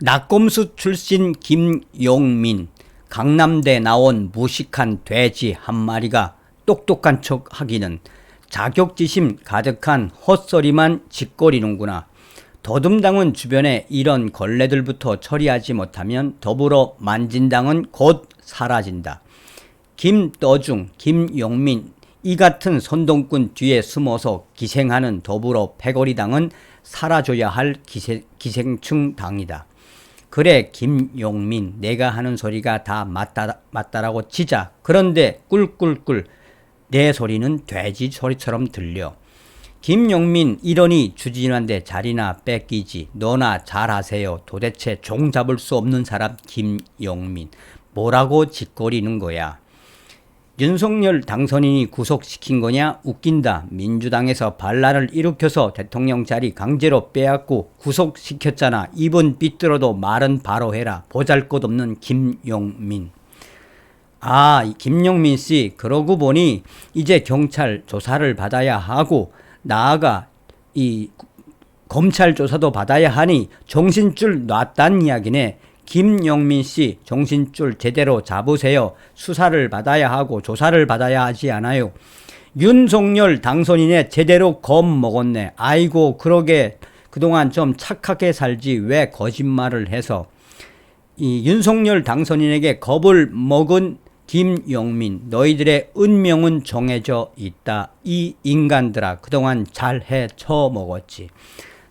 낙곰수 출신 김용민, 강남대 나온 무식한 돼지 한 마리가 똑똑한 척 하기는 자격지심 가득한 헛소리만 짓거리는구나. 더듬당은 주변에 이런 걸레들부터 처리하지 못하면 더불어 만진당은 곧 사라진다. 김떠중, 김용민 이 같은 선동꾼 뒤에 숨어서 기생하는 더불어 패거리당은 사라져야 할 기생충 당이다. 그래 김용민, 내가 하는 소리가 다 맞다라고 치자. 그런데 꿀꿀꿀 내 소리는 돼지 소리처럼 들려. 김용민 이러니 주진우한테 자리나 뺏기지. 너나 잘하세요. 도대체 종 잡을 수 없는 사람 김용민. 뭐라고 짓거리는 거야. 윤석열 당선인이 구속시킨 거냐? 웃긴다. 민주당에서 반란을 일으켜서 대통령 자리 강제로 빼앗고 구속시켰잖아. 입은 삐뚤어도 말은 바로 해라. 보잘것없는 김용민. 김용민 씨, 그러고 보니 이제 경찰 조사를 받아야 하고 나아가 이 검찰 조사도 받아야 하니 정신줄 놨단 이야기네. 김용민 씨, 정신줄 제대로 잡으세요. 수사를 받아야 하고 조사를 받아야 하지 않아요. 윤석열 당선인에 제대로 겁먹었네. 아이고, 그러게 그동안 좀 착하게 살지 왜 거짓말을 해서. 이 윤석열 당선인에게 겁을 먹은 김용민, 너희들의 운명은 정해져 있다. 이 인간들아, 그동안 잘 헤쳐먹었지.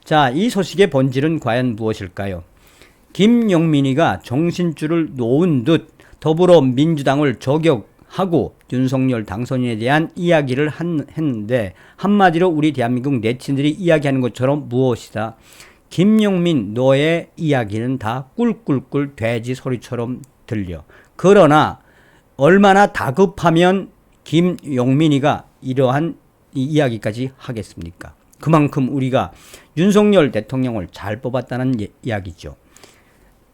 자, 이 소식의 본질은 과연 무엇일까요? 김용민이가 정신줄을 놓은 듯 더불어민주당을 저격하고 윤석열 당선인에 대한 이야기를 했는데, 한마디로 우리 대한민국 네티즌들이 이야기하는 것처럼 무엇이다? 김용민, 너의 이야기는 다 꿀꿀꿀 돼지 소리처럼 들려. 그러나 얼마나 다급하면 김용민이가 이러한 이야기까지 하겠습니까? 그만큼 우리가 윤석열 대통령을 잘 뽑았다는 이야기죠.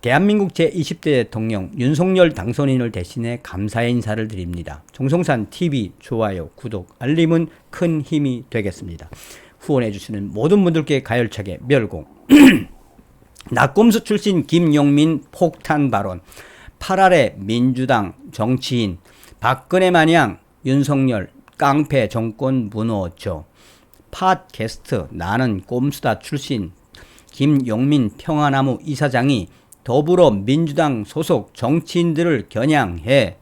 대한민국 제20대 대통령 윤석열 당선인을 대신해 감사의 인사를 드립니다. 정성산TV 좋아요, 구독, 알림은 큰 힘이 되겠습니다. 후원해주시는 모든 분들께 가열차게 멸공. 낙곰수 출신 김용민 폭탄 발언. 8알의 민주당 정치인 박근혜 마냥 윤석열 깡패 정권 무너져. 팟캐스트 나는 꼼수다 출신 김용민 평화나무 이사장이 더불어민주당 소속 정치인들을 겨냥해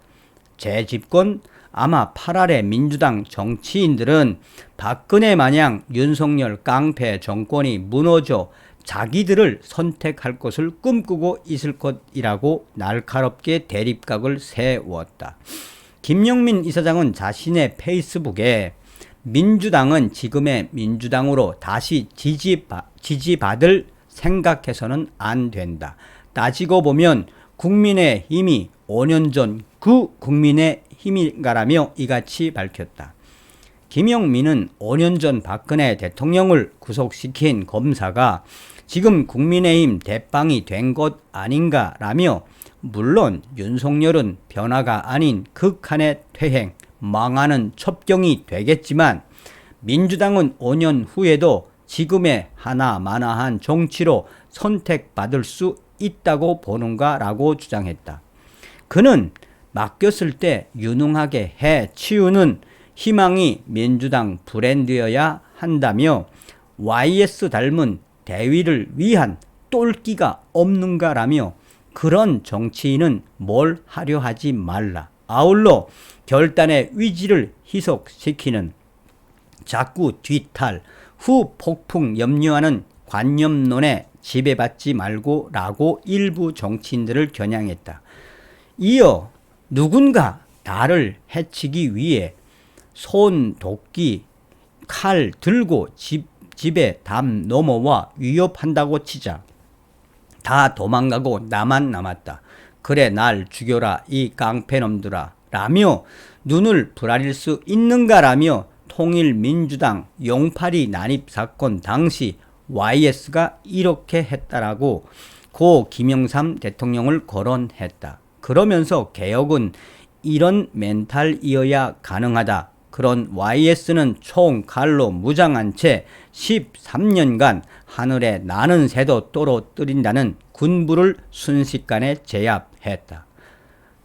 재집권. 아마 8알의 민주당 정치인들은 박근혜 마냥 윤석열 깡패 정권이 무너져 자기들을 선택할 것을 꿈꾸고 있을 것이라고 날카롭게 대립각을 세웠다. 김용민 이사장은 자신의 페이스북에 민주당은 지금의 민주당으로 다시 지지받을 생각해서는 안 된다. 따지고 보면 국민의힘이 5년 전 그 국민의힘인가라며 이같이 밝혔다. 김용민은 5년 전 박근혜 대통령을 구속시킨 검사가 지금 국민의힘 대빵이 된 것 아닌가라며, 물론 윤석열은 변화가 아닌 극한의 퇴행, 망하는 첩경이 되겠지만 민주당은 5년 후에도 지금의 하나마나한 정치로 선택받을 수 있다고 보는가라고 주장했다. 그는 맡겼을 때 유능하게 해치우는 희망이 민주당 브랜드여야 한다며 YS 닮은 대위를 위한 똘끼가 없는가라며, 그런 정치인은 뭘 하려 하지 말라. 아울러 결단의 위지를 희석시키는 자꾸 뒤탈, 후 폭풍 염려하는 관념론에 지배받지 말고 라고 일부 정치인들을 겨냥했다. 이어 누군가 나를 해치기 위해 손, 도끼, 칼 들고 집에 담 넘어와 위협한다고 치자. 다 도망가고 나만 남았다. 그래 날 죽여라 이 깡패놈들아 라며 눈을 부라릴 수 있는가라며 통일민주당 용팔이 난입 사건 당시 YS가 이렇게 했다라고 고 김영삼 대통령을 거론했다. 그러면서 개혁은 이런 멘탈이어야 가능하다. 그런 YS는 총 칼로 무장한 채 13년간 하늘에 나는 새도 떨어뜨린다는 군부를 순식간에 제압했다.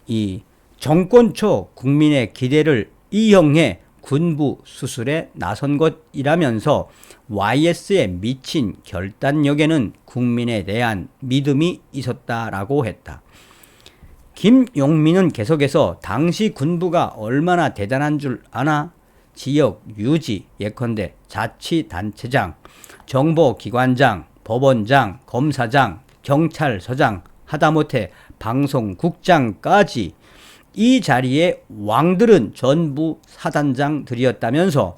이 정권 초 국민의 기대를 이용해 군부 수술에 나선 것이라면서 YS의 미친 결단력에는 국민에 대한 믿음이 있었다라고 했다. 김용민은 계속해서 당시 군부가 얼마나 대단한 줄 아나? 지역 유지, 예컨대 자치단체장, 정보기관장, 법원장, 검사장, 경찰서장, 하다못해 방송국장까지 이 자리에 왕들은 전부 사단장들이었다면서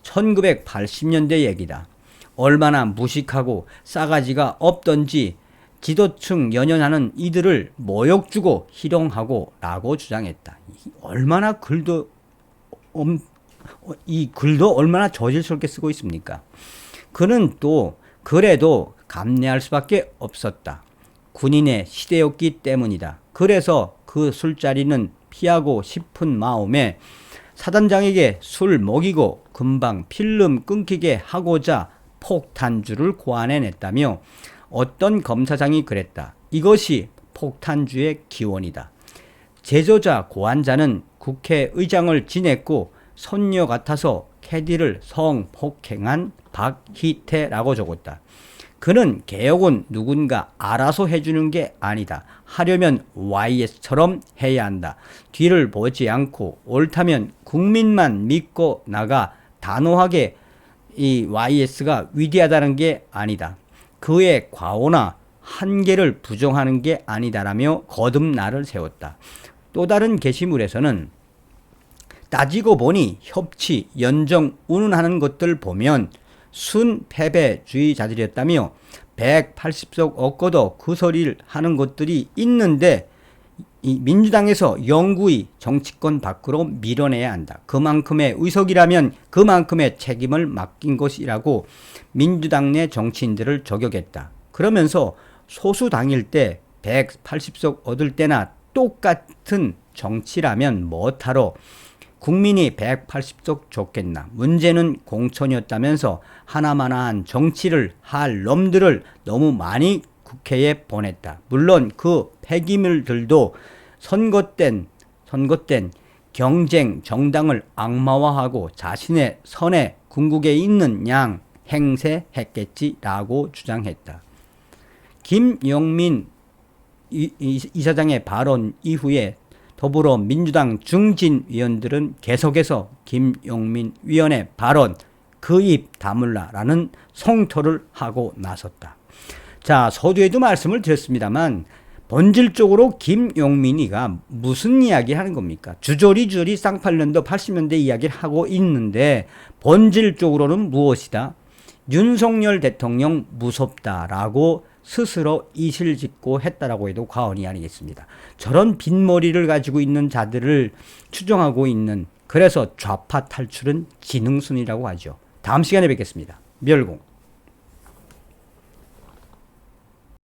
1980년대 얘기다. 얼마나 무식하고 싸가지가 없던지 지도층 연연하는 이들을 모욕 주고 희롱하고 라고 주장했다. 이 글도 얼마나 저질스럽게 쓰고 있습니까? 그는 또 그래도 감내할 수밖에 없었다. 군인의 시대였기 때문이다. 그래서 그 술자리는 피하고 싶은 마음에 사단장에게 술 먹이고 금방 필름 끊기게 하고자 폭탄주를 고안해냈다며 어떤 검사장이 그랬다. 이것이 폭탄주의 기원이다. 제조자 고안자는 국회의장을 지냈고 손녀 같아서 캐디를 성폭행한 박희태라고 적었다. 그는 개혁은 누군가 알아서 해주는 게 아니다. 하려면 YS처럼 해야 한다. 뒤를 보지 않고 옳다면 국민만 믿고 나가. 단호하게 이 YS가 위대하다는 게 아니다. 그의 과오나 한계를 부정하는 게 아니다라며 거듭날을 세웠다. 또 다른 게시물에서는 따지고 보니 협치, 연정, 운운하는 것들 보면 순패배주의자들이었다며 180석 얻고도 그 소리를 하는 것들이 있는데 이 민주당에서 영구히 정치권 밖으로 밀어내야 한다. 그만큼의 의석이라면 그만큼의 책임을 맡긴 것이라고 민주당 내 정치인들을 저격했다. 그러면서 소수당일 때 180석 얻을 때나 똑같은 정치라면 뭐하러 국민이 180석 줬겠나. 문제는 공천이었다면서 하나만한 정치를 할 놈들을 너무 많이 국회에 보냈다. 물론 그 폐기물들도 선거된 경쟁 정당을 악마화하고 자신의 선에 궁극에 있는 양 행세했겠지라고 주장했다. 김용민 이사장의 발언 이후에 더불어민주당 중진위원들은 계속해서 김용민 위원의 발언 그 입 다물라라는 성토를 하고 나섰다. 자, 서두에도 말씀을 드렸습니다만 본질적으로 김용민이가 무슨 이야기 하는 겁니까? 주저리 쌍팔년도 80년대 이야기를 하고 있는데 본질적으로는 무엇이다? 윤석열 대통령 무섭다라고 스스로 이실직고 했다라고 해도 과언이 아니겠습니다. 저런 빈머리를 가지고 있는 자들을 추종하고 있는, 그래서 좌파 탈출은 지능순이라고 하죠. 다음 시간에 뵙겠습니다. 멸공.